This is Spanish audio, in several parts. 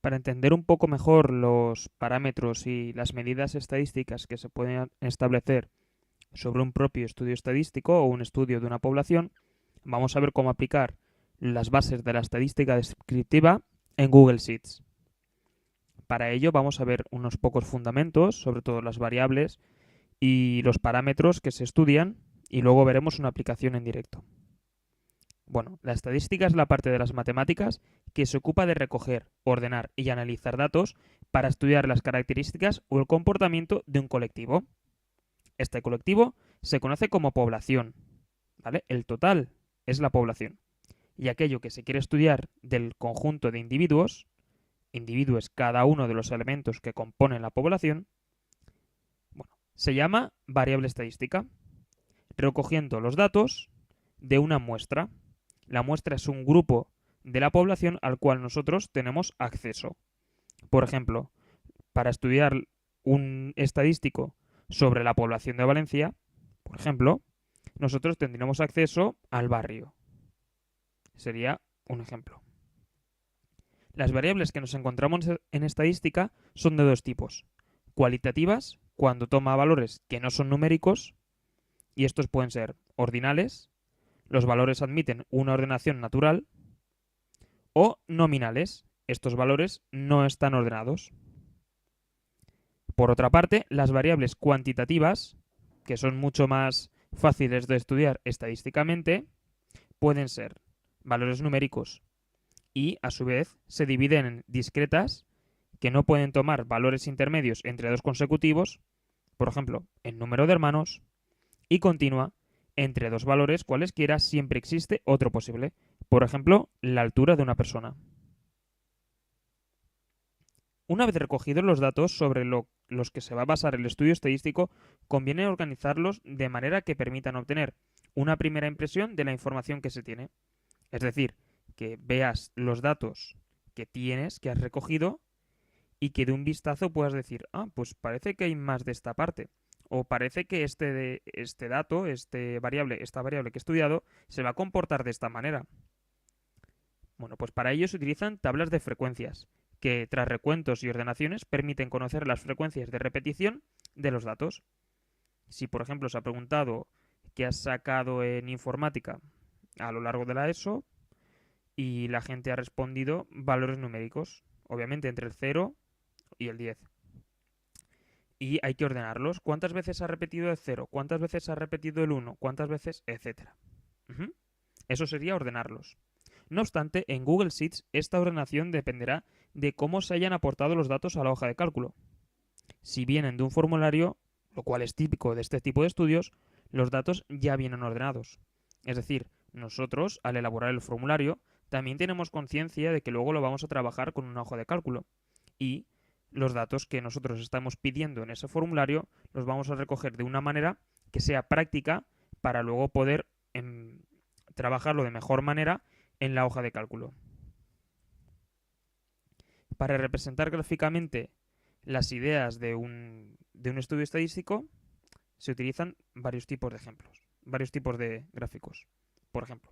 Para entender un poco mejor los parámetros y las medidas estadísticas que se pueden establecer sobre un propio estudio estadístico o un estudio de una población, vamos a ver cómo aplicar las bases de la estadística descriptiva en Google Sheets. Para ello vamos a ver unos pocos fundamentos, sobre todo las variables y los parámetros que se estudian, y luego veremos una aplicación en directo. Bueno, la estadística es la parte de las matemáticas que se ocupa de recoger, ordenar y analizar datos para estudiar las características o el comportamiento de un colectivo. Este colectivo se conoce como población, ¿vale? El total es la población. Y aquello que se quiere estudiar del conjunto de individuos, individuo es cada uno de los elementos que componen la población, bueno, se llama variable estadística, recogiendo los datos de una muestra. La muestra es un grupo de la población al cual nosotros tenemos acceso. Por ejemplo, para estudiar un estadístico sobre la población de Valencia, por ejemplo, nosotros tendríamos acceso al barrio. Sería un ejemplo. Las variables que nos encontramos en estadística son de dos tipos. Cualitativas, cuando toma valores que no son numéricos, y estos pueden ser ordinales, los valores admiten una ordenación natural, o nominales, estos valores no están ordenados. Por otra parte, las variables cuantitativas, que son mucho más fáciles de estudiar estadísticamente, pueden ser valores numéricos y, a su vez, se dividen en discretas, que no pueden tomar valores intermedios entre dos consecutivos, por ejemplo, el número de hermanos, y continua, entre dos valores cualesquiera siempre existe otro posible, por ejemplo, la altura de una persona. Una vez recogidos los datos sobre los que se va a basar el estudio estadístico, conviene organizarlos de manera que permitan obtener una primera impresión de la información que se tiene. Es decir, que veas los datos que tienes, que has recogido, y que de un vistazo puedas decir, ah, pues parece que hay más de esta parte. O parece que este dato, esta variable que he estudiado, se va a comportar de esta manera. Bueno, pues para ello se utilizan tablas de frecuencias, que tras recuentos y ordenaciones permiten conocer las frecuencias de repetición de los datos. Si, por ejemplo, se ha preguntado qué has sacado en informática a lo largo de la ESO y la gente ha respondido valores numéricos, obviamente entre el 0 y el 10. Y hay que ordenarlos. ¿Cuántas veces ha repetido el 0? ¿Cuántas veces ha repetido el 1? ¿Cuántas veces? Etcétera. Eso sería ordenarlos. No obstante, en Google Sheets esta ordenación dependerá de cómo se hayan aportado los datos a la hoja de cálculo. Si vienen de un formulario, lo cual es típico de este tipo de estudios, los datos ya vienen ordenados. Es decir, nosotros, al elaborar el formulario, también tenemos conciencia de que luego lo vamos a trabajar con una hoja de cálculo. Y los datos que nosotros estamos pidiendo en ese formulario los vamos a recoger de una manera que sea práctica para luego poder trabajarlo de mejor manera en la hoja de cálculo. Para representar gráficamente las ideas de un estudio estadístico se utilizan varios tipos de ejemplos, varios tipos de gráficos. Por ejemplo,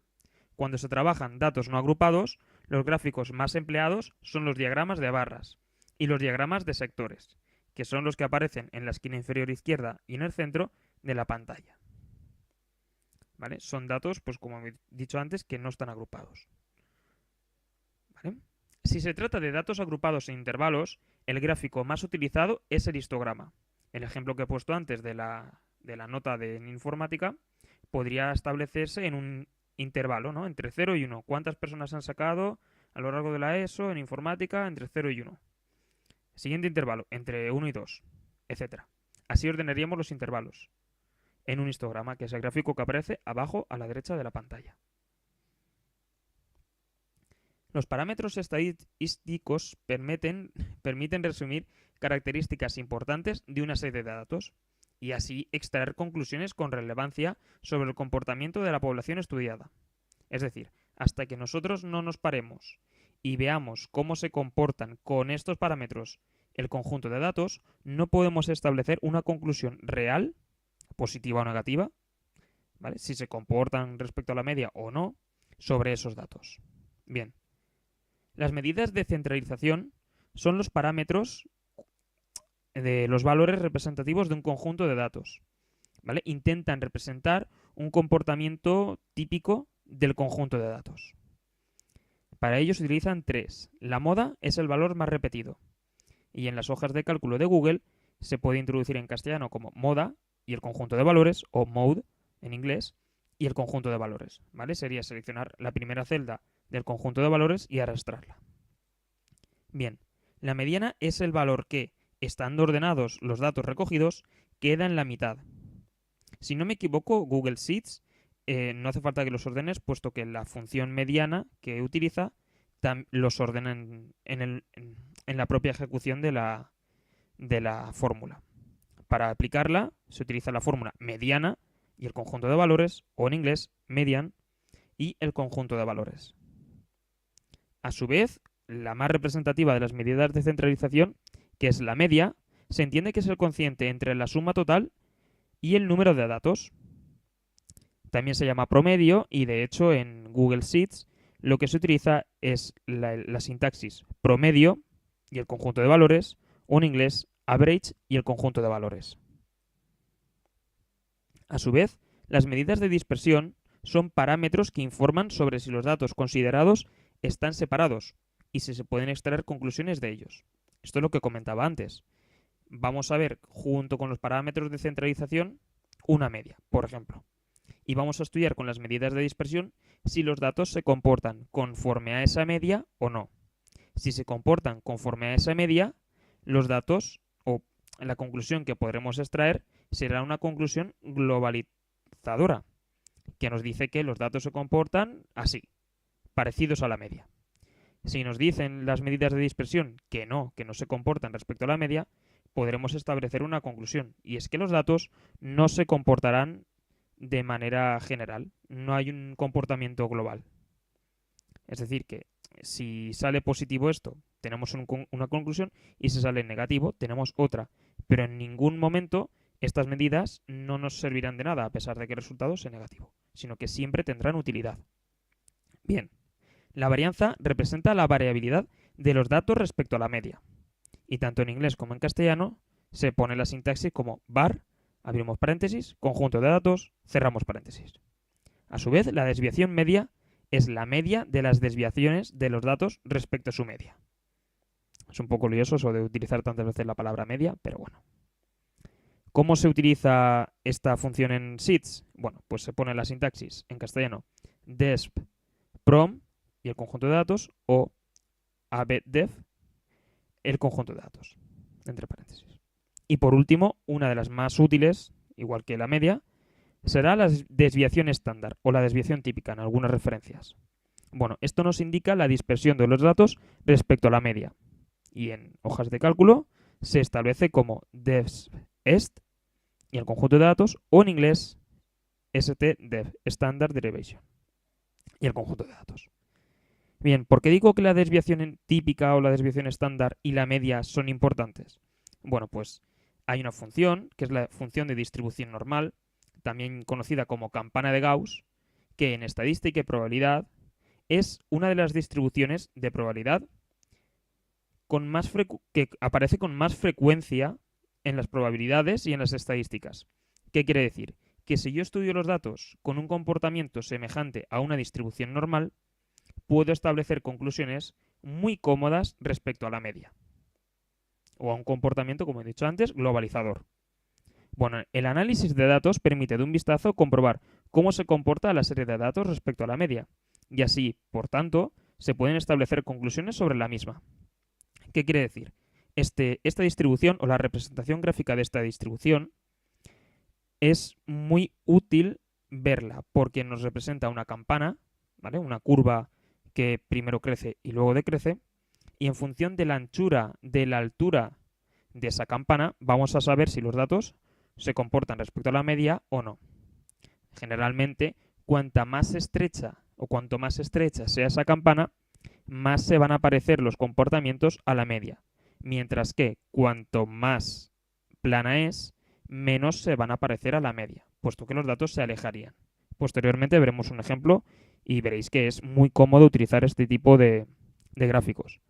cuando se trabajan datos no agrupados, los gráficos más empleados son los diagramas de barras y los diagramas de sectores, que son los que aparecen en la esquina inferior izquierda y en el centro de la pantalla. ¿Vale? Son datos, pues como he dicho antes, que no están agrupados. ¿Vale? Si se trata de datos agrupados en intervalos, el gráfico más utilizado es el histograma. El ejemplo que he puesto antes de la nota de informática podría establecerse en un intervalo, ¿no? Entre 0 y 1. ¿Cuántas personas han sacado a lo largo de la ESO en informática entre 0 y 1? Siguiente intervalo, entre 1 y 2, etc. Así ordenaríamos los intervalos en un histograma, que es el gráfico que aparece abajo a la derecha de la pantalla. Los parámetros estadísticos permiten resumir características importantes de una serie de datos y así extraer conclusiones con relevancia sobre el comportamiento de la población estudiada. Es decir, hasta que nosotros no nos paremos y veamos cómo se comportan con estos parámetros el conjunto de datos, no podemos establecer una conclusión real, positiva o negativa, ¿vale? Si se comportan respecto a la media o no, sobre esos datos. Bien. Las medidas de centralización son los parámetros de los valores representativos de un conjunto de datos, ¿vale? Intentan representar un comportamiento típico del conjunto de datos. Para ello se utilizan 3. La moda es el valor más repetido. Y en las hojas de cálculo de Google se puede introducir en castellano como moda y el conjunto de valores, o mode en inglés, y el conjunto de valores, ¿vale? Sería seleccionar la primera celda del conjunto de valores y arrastrarla. Bien, la mediana es el valor que, estando ordenados los datos recogidos, queda en la mitad. Si no me equivoco, Google Sheets no hace falta que los ordenes, puesto que la función mediana que utiliza los ordena en la propia ejecución de la fórmula. Para aplicarla se utiliza la fórmula mediana y el conjunto de valores, o en inglés median y el conjunto de valores. A su vez, la más representativa de las medidas de centralización, que es la media, se entiende que es el cociente entre la suma total y el número de datos. También se llama promedio y de hecho en Google Sheets lo que se utiliza es la sintaxis promedio y el conjunto de valores, o en inglés average y el conjunto de valores. A su vez, las medidas de dispersión son parámetros que informan sobre si los datos considerados están separados y si se pueden extraer conclusiones de ellos. Esto es lo que comentaba antes. Vamos a ver, junto con los parámetros de centralización, una media, por ejemplo. Y vamos a estudiar con las medidas de dispersión si los datos se comportan conforme a esa media o no. Si se comportan conforme a esa media, los datos, o la conclusión que podremos extraer, será una conclusión globalizadora, que nos dice que los datos se comportan así, parecidos a la media. Si nos dicen las medidas de dispersión que no se comportan respecto a la media, podremos establecer una conclusión, y es que los datos no se comportarán de manera general, no hay un comportamiento global. Es decir, que si sale positivo esto, tenemos una conclusión, y si sale negativo, tenemos otra. Pero en ningún momento estas medidas no nos servirán de nada, a pesar de que el resultado sea negativo, sino que siempre tendrán utilidad. Bien, la varianza representa la variabilidad de los datos respecto a la media. Y tanto en inglés como en castellano se pone la sintaxis como var, abrimos paréntesis, conjunto de datos, cerramos paréntesis. A su vez, la desviación media es la media de las desviaciones de los datos respecto a su media. Es un poco lioso eso de utilizar tantas veces la palabra media, pero bueno. ¿Cómo se utiliza esta función en Sheets? Bueno, pues se pone la sintaxis en castellano desp prom y el conjunto de datos, o abdef, el conjunto de datos, entre paréntesis. Y por último, una de las más útiles, igual que la media, será la desviación estándar o la desviación típica en algunas referencias. Bueno, esto nos indica la dispersión de los datos respecto a la media. Y en hojas de cálculo se establece como devest y el conjunto de datos, o en inglés stdev, standard derivation, y el conjunto de datos. Bien, ¿por qué digo que la desviación típica o la desviación estándar y la media son importantes? Bueno, pues hay una función, que es la función de distribución normal, también conocida como campana de Gauss, que en estadística y probabilidad es una de las distribuciones de probabilidad que aparece con más frecuencia en las probabilidades y en las estadísticas. ¿Qué quiere decir? Que si yo estudio los datos con un comportamiento semejante a una distribución normal, puedo establecer conclusiones muy cómodas respecto a la media, o a un comportamiento, como he dicho antes, globalizador. Bueno, el análisis de datos permite de un vistazo comprobar cómo se comporta la serie de datos respecto a la media, y así, por tanto, se pueden establecer conclusiones sobre la misma. ¿Qué quiere decir? Esta distribución, o la representación gráfica de esta distribución, es muy útil verla porque nos representa una campana, ¿vale? Una curva que primero crece y luego decrece, y en función de la anchura, de la altura de esa campana, vamos a saber si los datos se comportan respecto a la media o no. Generalmente, cuanto más estrecha sea esa campana, más se van a parecer los comportamientos a la media, mientras que cuanto más plana es, menos se van a parecer a la media, puesto que los datos se alejarían. Posteriormente veremos un ejemplo y veréis que es muy cómodo utilizar este tipo de gráficos.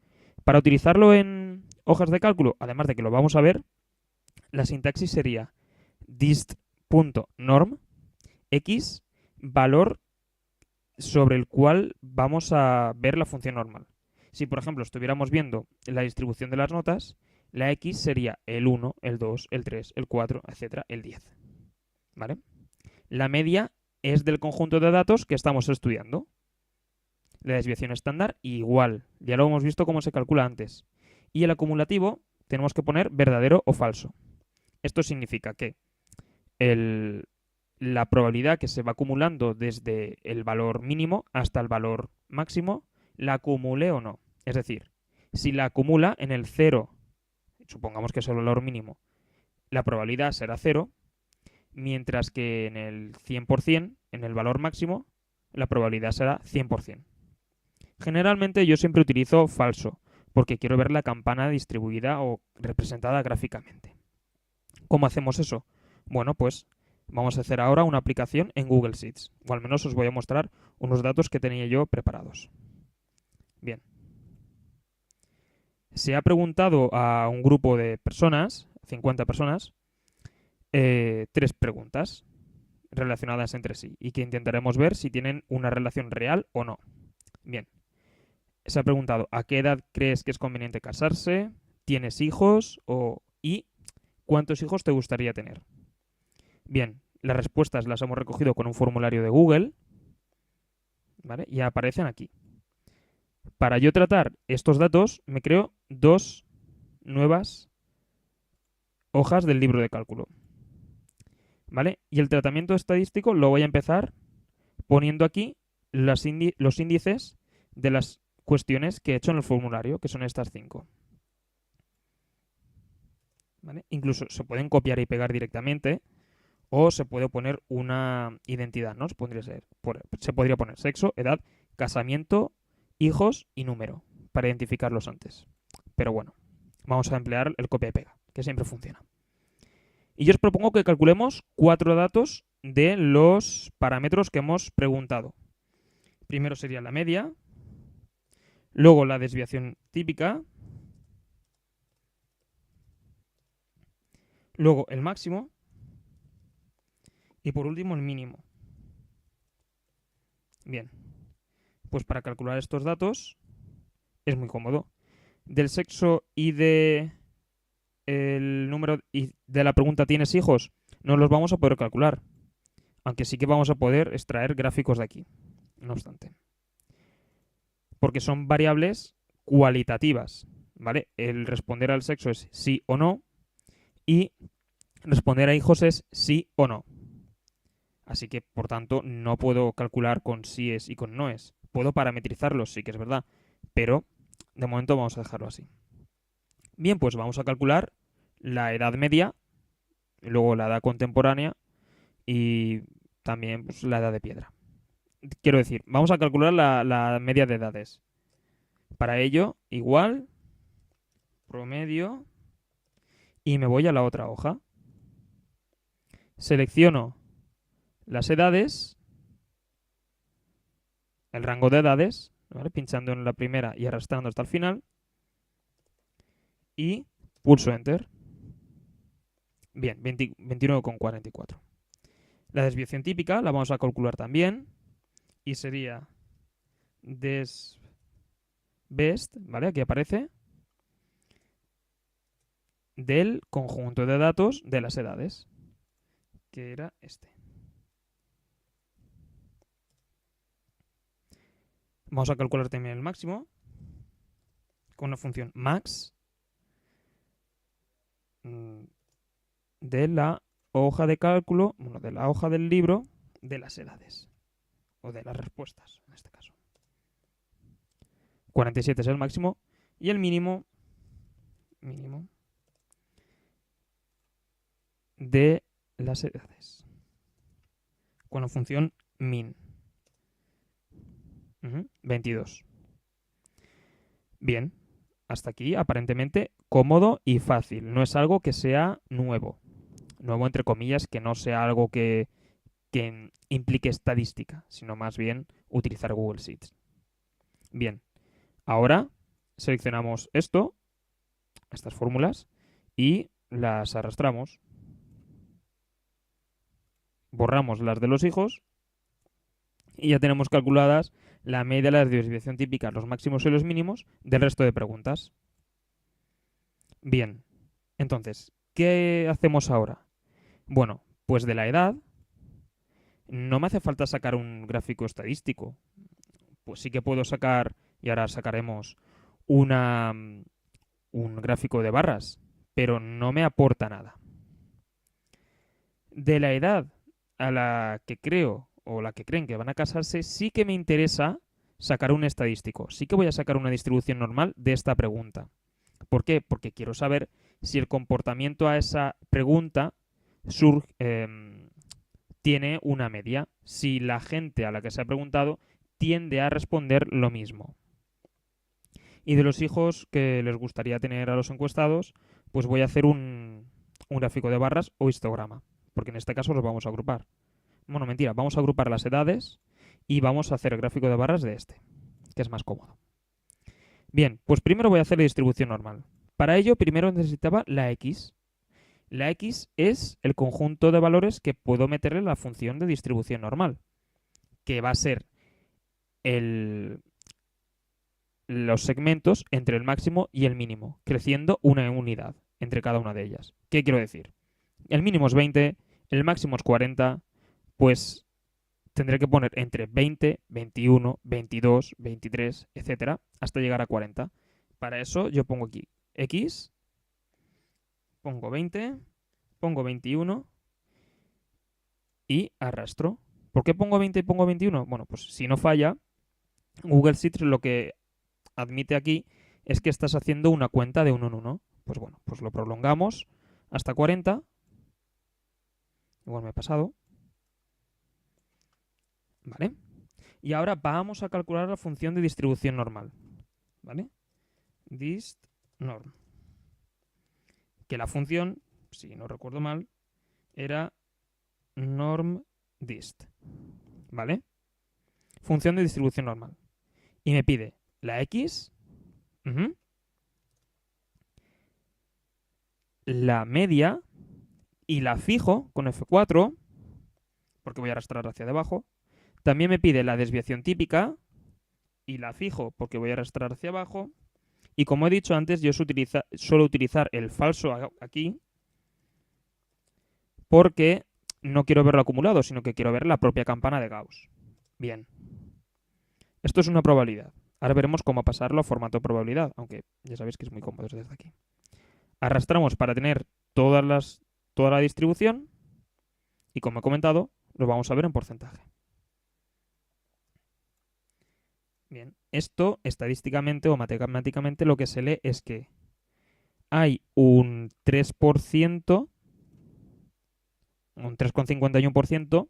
Para utilizarlo en hojas de cálculo, además de que lo vamos a ver, la sintaxis sería dist.norm x valor sobre el cual vamos a ver la función normal. Si, por ejemplo, estuviéramos viendo la distribución de las notas, la x sería el 1, el 2, el 3, el 4, etcétera, el 10. ¿Vale? La media es del conjunto de datos que estamos estudiando. La desviación estándar igual. Ya lo hemos visto cómo se calcula antes. Y el acumulativo tenemos que poner verdadero o falso. Esto significa que la probabilidad que se va acumulando desde el valor mínimo hasta el valor máximo, la acumule o no. Es decir, si la acumula en el 0, supongamos que es el valor mínimo, la probabilidad será 0, mientras que en el 100%, en el valor máximo, la probabilidad será 100%. Generalmente yo siempre utilizo falso, porque quiero ver la campana distribuida o representada gráficamente. ¿Cómo hacemos eso? Bueno, pues vamos a hacer ahora una aplicación en Google Sheets, o al menos os voy a mostrar unos datos que tenía yo preparados. Bien. Se ha preguntado a un grupo de personas, 50 personas, 3 preguntas relacionadas entre sí y que intentaremos ver si tienen una relación real o no. Bien. Se ha preguntado ¿a qué edad crees que es conveniente casarse? ¿Tienes hijos? ¿Y cuántos hijos te gustaría tener? Bien, las respuestas las hemos recogido con un formulario de Google, ¿vale? Y aparecen aquí. Para yo tratar estos datos, me creo 2 nuevas hojas del libro de cálculo, ¿vale? Y el tratamiento estadístico lo voy a empezar poniendo aquí los índices de las cuestiones que he hecho en el formulario, que son estas 5. ¿Vale? Incluso se pueden copiar y pegar directamente o se puede poner una identidad, ¿no? Se podría poner sexo, edad, casamiento, hijos y número para identificarlos antes. Pero bueno, vamos a emplear el copia y pega, que siempre funciona. Y yo os propongo que calculemos 4 datos de los parámetros que hemos preguntado. Primero sería la media, luego la desviación típica, luego el máximo y por último el mínimo. Bien, pues para calcular estos datos es muy cómodo. Del sexo y de el número y de la pregunta ¿tienes hijos? No los vamos a poder calcular, aunque sí que vamos a poder extraer gráficos de aquí, no obstante. Porque son variables cualitativas, ¿vale? El responder al sexo es sí o no y responder a hijos es sí o no. Así que, por tanto, no puedo calcular con sí es y con no es. Puedo parametrizarlos, sí que es verdad, pero de momento vamos a dejarlo así. Bien, pues vamos a calcular la edad media, luego la edad contemporánea y también pues, la edad de piedra. Quiero decir, vamos a calcular la media de edades. Para ello, igual, promedio, y me voy a la otra hoja. Selecciono las edades, el rango de edades, ¿vale? Pinchando en la primera y arrastrando hasta el final, y pulso Enter. Bien, 29,44. La desviación típica la vamos a calcular también y sería desbest, ¿vale? Aquí aparece, del conjunto de datos de las edades, que era este. Vamos a calcular también el máximo con la función max de la hoja de cálculo, bueno, de la hoja del libro de las edades o de las respuestas, en este caso. 47 es el máximo y el mínimo de las edades con la función min. 22. Bien, hasta aquí aparentemente cómodo y fácil. No es algo que sea nuevo. Nuevo entre comillas, que no sea algo que implique estadística, sino más bien utilizar Google Sheets. Bien, ahora seleccionamos esto, estas fórmulas, y las arrastramos. Borramos las de los hijos y ya tenemos calculadas la media, la desviación típica, los máximos y los mínimos del resto de preguntas. Bien, entonces, ¿qué hacemos ahora? Bueno, pues de la edad no me hace falta sacar un gráfico estadístico. Pues sí que puedo sacar, y ahora sacaremos un gráfico de barras, pero no me aporta nada. De la edad a la que creo o la que creen que van a casarse, sí que me interesa sacar un estadístico. Sí que voy a sacar una distribución normal de esta pregunta. ¿Por qué? Porque quiero saber si el comportamiento a esa pregunta tiene una media, si la gente a la que se ha preguntado tiende a responder lo mismo. Y de los hijos que les gustaría tener a los encuestados, pues voy a hacer un gráfico de barras o histograma, porque en este caso los vamos a agrupar. Bueno, mentira, vamos a agrupar las edades y vamos a hacer el gráfico de barras de este, que es más cómodo. Bien, pues primero voy a hacer la distribución normal. Para ello, primero necesitaba la X. La X es el conjunto de valores que puedo meterle a la función de distribución normal, que va a ser los segmentos entre el máximo y el mínimo, creciendo una unidad entre cada una de ellas. ¿Qué quiero decir? El mínimo es 20, el máximo es 40, pues tendré que poner entre 20, 21, 22, 23, etcétera, hasta llegar a 40. Para eso yo pongo aquí X, pongo 20, pongo 21 y arrastro. ¿Por qué pongo 20 y pongo 21? Bueno, pues si no falla, Google Sheets lo que admite aquí es que estás haciendo una cuenta de 1 en 1. Pues bueno, pues lo prolongamos hasta 40. Igual me he pasado. ¿Vale? Y ahora vamos a calcular la función de distribución normal. ¿Vale? Dist norm. Que la función, si no recuerdo mal, era norm dist. ¿Vale? Función de distribución normal. Y me pide la X, la media, y la fijo con F4, porque voy a arrastrar hacia abajo. También me pide la desviación típica, y la fijo porque voy a arrastrar hacia abajo. Y como he dicho antes, yo suelo utilizar el falso aquí, porque no quiero verlo acumulado, sino que quiero ver la propia campana de Gauss. Bien. Esto es una probabilidad. Ahora veremos cómo pasarlo a formato de probabilidad, aunque ya sabéis que es muy cómodo desde aquí. Arrastramos para tener toda la distribución y, como he comentado, lo vamos a ver en porcentaje. Bien, esto estadísticamente o matemáticamente lo que se lee es que hay un 3%, un 3,51%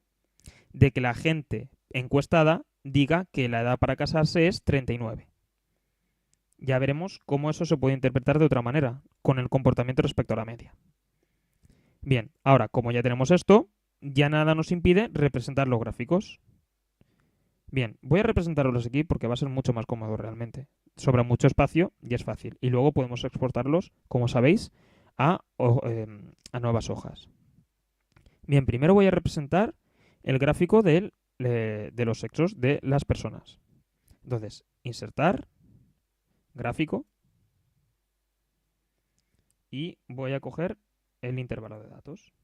de que la gente encuestada diga que la edad para casarse es 39. Ya veremos cómo eso se puede interpretar de otra manera, con el comportamiento respecto a la media. Bien, ahora, como ya tenemos esto, ya nada nos impide representar los gráficos. Bien, voy a representarlos aquí porque va a ser mucho más cómodo realmente. Sobra mucho espacio y es fácil. Y luego podemos exportarlos, como sabéis, a nuevas hojas. Bien, primero voy a representar el gráfico de los sexos de las personas. Entonces, insertar, gráfico, y voy a coger el intervalo de datos,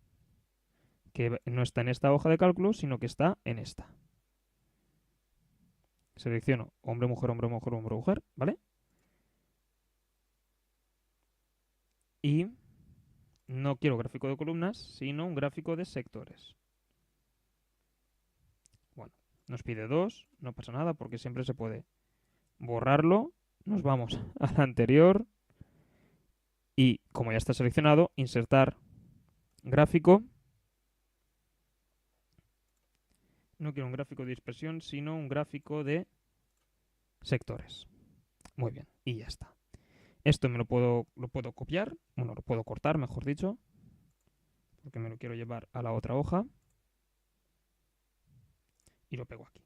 que no está en esta hoja de cálculo, sino que está en esta. Selecciono hombre, mujer, hombre, mujer, hombre, mujer, ¿vale? Y no quiero gráfico de columnas, sino un gráfico de sectores. Bueno, nos pide 2, no pasa nada porque siempre se puede borrarlo. Nos vamos al anterior y, como ya está seleccionado, insertar gráfico. No quiero un gráfico de dispersión, sino un gráfico de sectores. Muy bien, y ya está. Esto lo puedo copiar, bueno, lo puedo cortar, mejor dicho, porque me lo quiero llevar a la otra hoja. Y lo pego aquí.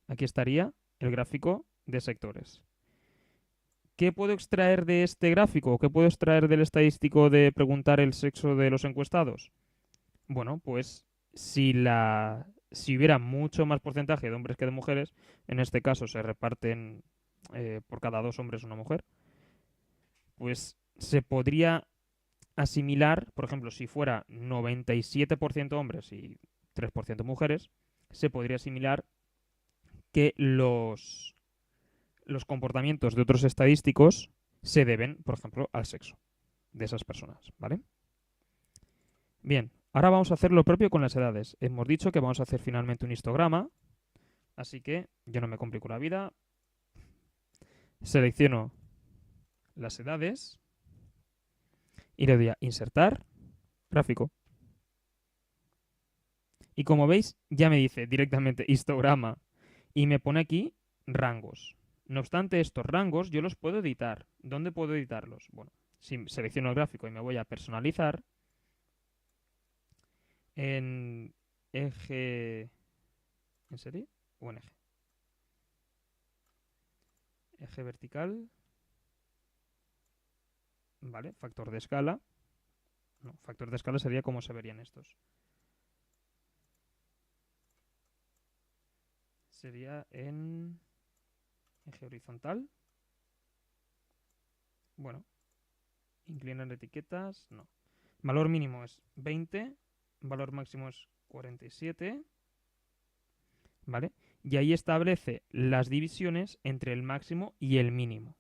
Aquí estaría el gráfico de sectores. ¿Qué puedo extraer de este gráfico? ¿Qué puedo extraer del estadístico de preguntar el sexo de los encuestados? Bueno, pues si hubiera mucho más porcentaje de hombres que de mujeres, en este caso se reparten por cada 2 hombres una mujer, pues se podría asimilar, por ejemplo, si fuera 97% hombres y 3% mujeres, se podría asimilar que los comportamientos de otros estadísticos se deben, por ejemplo, al sexo de esas personas, ¿vale? Bien, ahora vamos a hacer lo propio con las edades. Hemos dicho que vamos a hacer finalmente un histograma, así que yo no me complico la vida. Selecciono las edades y le doy a insertar gráfico. Y como veis, ya me dice directamente histograma y me pone aquí rangos. No obstante, estos rangos yo los puedo editar. ¿Dónde puedo editarlos? Bueno, si selecciono el gráfico y me voy a personalizar, en eje... ¿En serie o en eje? Eje vertical. Vale, factor de escala. No, factor de escala sería como se verían estos. Sería en eje horizontal. Bueno, inclinar etiquetas, no. Valor mínimo es 20, valor máximo es 47, ¿vale? Y ahí establece las divisiones entre el máximo y el mínimo,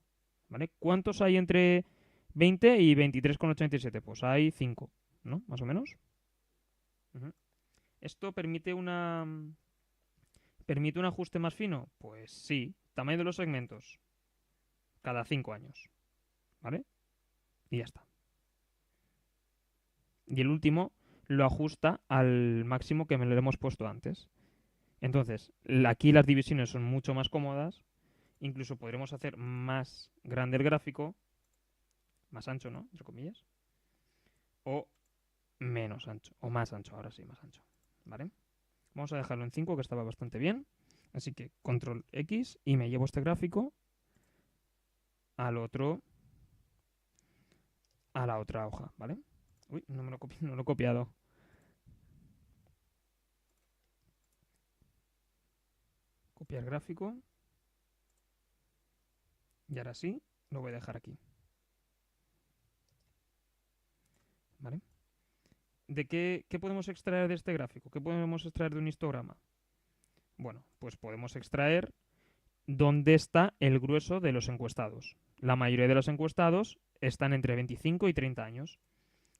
¿vale? ¿Cuántos hay entre 20 y 23,87? Pues hay 5, ¿no? Más o menos. Ujú. ¿Esto permite un ajuste más fino? Pues sí. Tamaño de los segmentos, cada 5 años, ¿vale? Y ya está. Y el último lo ajusta al máximo que me lo hemos puesto antes. Entonces, aquí las divisiones son mucho más cómodas. Incluso podremos hacer más grande el gráfico, más ancho, ¿no? Entre comillas. O menos ancho, o más ancho, ahora sí, más ancho. ¿Vale? Vamos a dejarlo en 5, que estaba bastante bien. Así que control X y me llevo este gráfico al otro, a la otra hoja, ¿vale? Uy, no lo he copiado. Copiar gráfico. Y ahora sí, lo voy a dejar aquí. ¿Vale? ¿De qué podemos extraer de este gráfico? ¿Qué podemos extraer de un histograma? Bueno, pues podemos extraer dónde está el grueso de los encuestados. La mayoría de los encuestados están entre 25 y 30 años.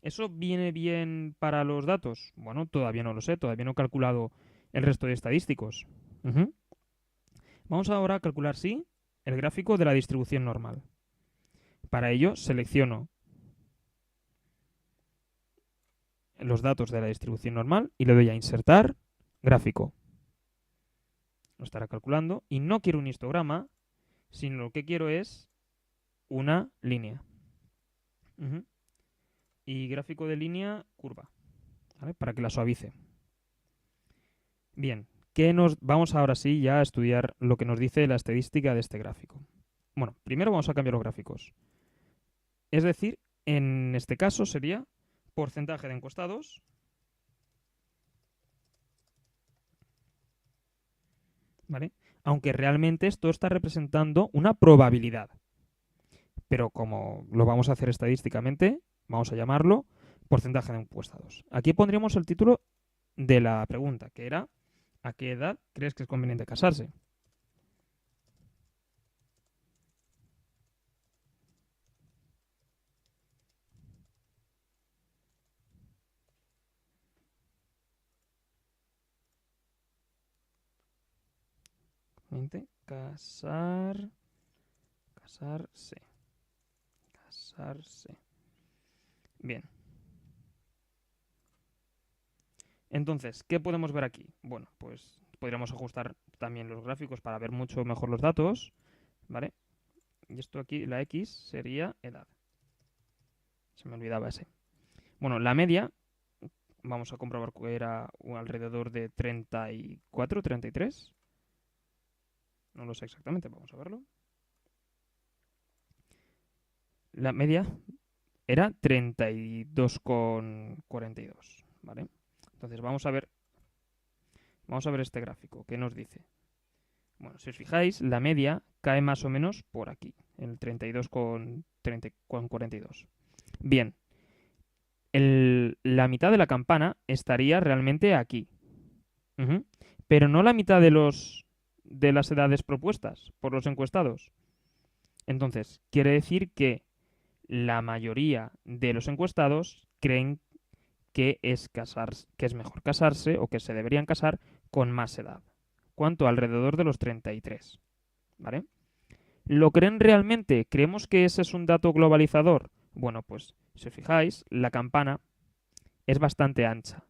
¿Eso viene bien para los datos? Bueno, todavía no lo sé, todavía no he calculado el resto de estadísticos. Ujú. Vamos ahora a calcular, sí, el gráfico de la distribución normal. Para ello, selecciono los datos de la distribución normal y le doy a insertar gráfico. Lo estará calculando y no quiero un histograma, sino lo que quiero es una línea. Ujú. Y gráfico de línea curva, ¿vale? Para que la suavice. Bien, vamos ahora sí ya a estudiar lo que nos dice la estadística de este gráfico. Bueno, primero vamos a cambiar los gráficos. Es decir, en este caso sería porcentaje de encuestados, ¿vale? Aunque realmente esto está representando una probabilidad. Pero como lo vamos a hacer estadísticamente, vamos a llamarlo porcentaje de encuestados. Aquí pondríamos el título de la pregunta, que era ¿a qué edad crees que es conveniente casarse? Casarse. Casarse. Bien. Entonces, ¿qué podemos ver aquí? Bueno, pues podríamos ajustar también los gráficos para ver mucho mejor los datos, ¿vale? Y esto aquí, la X, sería edad. Se me olvidaba ese. Bueno, la media, vamos a comprobar que era alrededor de 34, 33. No lo sé exactamente, vamos a verlo. la media era 32,42, ¿vale? Entonces vamos a ver este gráfico. ¿Qué nos dice? Bueno, si os fijáis, la media cae más o menos por aquí, en el 32,42. Bien, la mitad de la campana estaría realmente aquí. Ujú. Pero no la mitad de las edades propuestas por los encuestados. Entonces, quiere decir que la mayoría de los encuestados creen que es mejor casarse o que se deberían casar con más edad. ¿Cuánto? Alrededor de los 33. ¿Vale? ¿Lo creen realmente? ¿Creemos que ese es un dato globalizador? Bueno, pues si os fijáis, la campana es bastante ancha.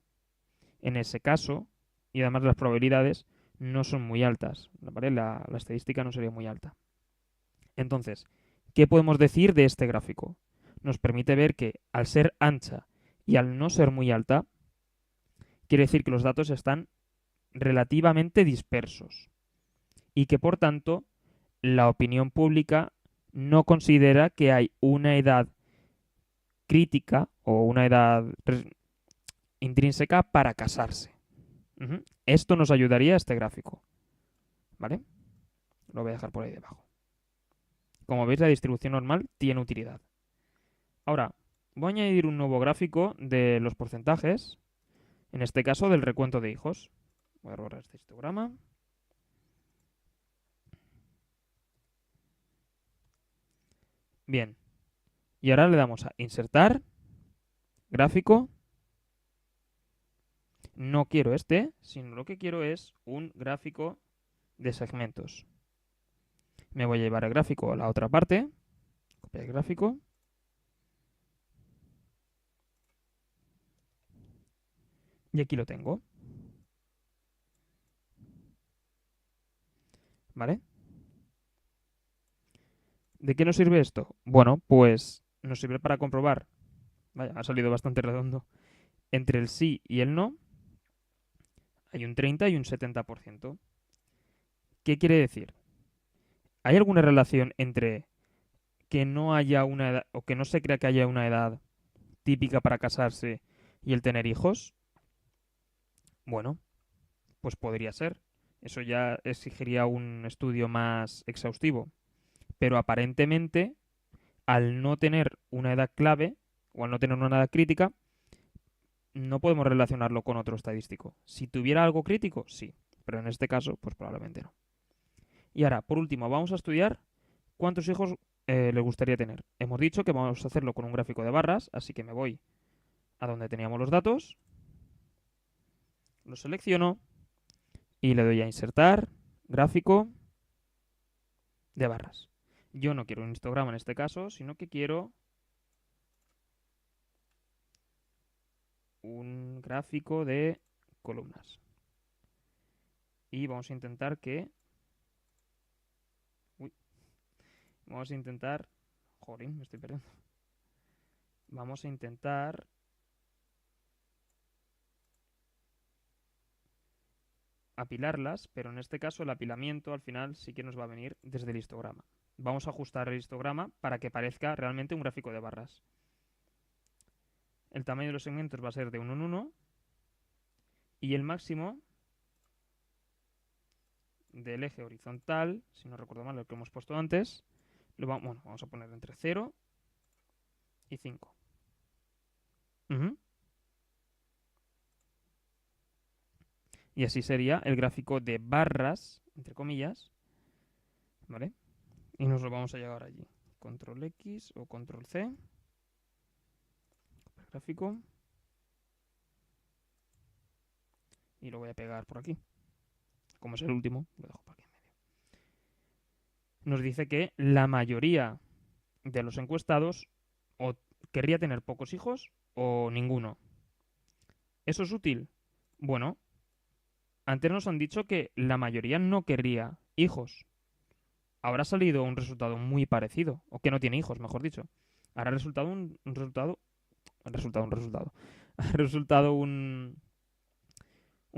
En ese caso, y además las probabilidades no son muy altas, ¿vale? La estadística no sería muy alta. Entonces, ¿qué podemos decir de este gráfico? Nos permite ver que al ser ancha y al no ser muy alta, quiere decir que los datos están relativamente dispersos y que por tanto la opinión pública no considera que hay una edad crítica o una edad intrínseca para casarse. Esto nos ayudaría a este gráfico, ¿vale? Lo voy a dejar por ahí debajo. Como veis, la distribución normal tiene utilidad. Ahora, voy a añadir un nuevo gráfico de los porcentajes, en este caso del recuento de hijos. Voy a borrar este histograma. Bien, y ahora le damos a insertar, gráfico. No quiero este, sino lo que quiero es un gráfico de segmentos. Me voy a llevar el gráfico a la otra parte, copiar el gráfico. Y aquí lo tengo. ¿Vale? ¿De qué nos sirve esto? Bueno, pues nos sirve para comprobar, vaya, ha salido bastante redondo, entre el sí y el no hay un 30 y un 70%. ¿Qué quiere decir? ¿Hay alguna relación entre que no haya una edad, o que no se crea que haya una edad típica para casarse y el tener hijos? Bueno, pues podría ser. Eso ya exigiría un estudio más exhaustivo. Pero aparentemente, al no tener una edad clave o al no tener una edad crítica, no podemos relacionarlo con otro estadístico. Si tuviera algo crítico, sí, pero en este caso, pues probablemente no. Y ahora, por último, vamos a estudiar cuántos hijos le gustaría tener. Hemos dicho que vamos a hacerlo con un gráfico de barras, así que me voy a donde teníamos los datos, los selecciono y le doy a insertar, gráfico de barras. Yo no quiero un histograma en este caso, sino que quiero un gráfico de columnas. Y vamos a intentar que... Uy, vamos a intentar... Joder, me estoy perdiendo. Vamos a intentar... apilarlas, pero en este caso el apilamiento al final sí que nos va a venir desde el histograma. Vamos a ajustar el histograma para que parezca realmente un gráfico de barras. El tamaño de los segmentos va a ser de 1 en 1 y el máximo del eje horizontal, si no recuerdo mal lo que hemos puesto antes, vamos a poner entre 0 y 5. Y así sería el gráfico de barras, entre comillas, ¿vale? Y nos lo vamos a llevar allí. Control X o Control C. Gráfico. Y lo voy a pegar por aquí. Como es el último, lo dejo por aquí en medio. Nos dice que la mayoría de los encuestados o querría tener pocos hijos o ninguno. ¿Eso es útil? Bueno, antes nos han dicho que la mayoría no querría hijos. Ahora ha salido un resultado muy parecido, o que no tiene hijos, mejor dicho. Ahora ha resultado un resultado. Ha resultado un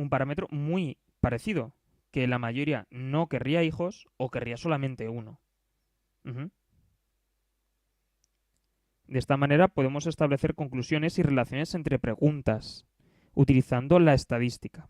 parámetro muy parecido, que la mayoría no querría hijos o querría solamente uno. De esta manera podemos establecer conclusiones y relaciones entre preguntas, utilizando la estadística.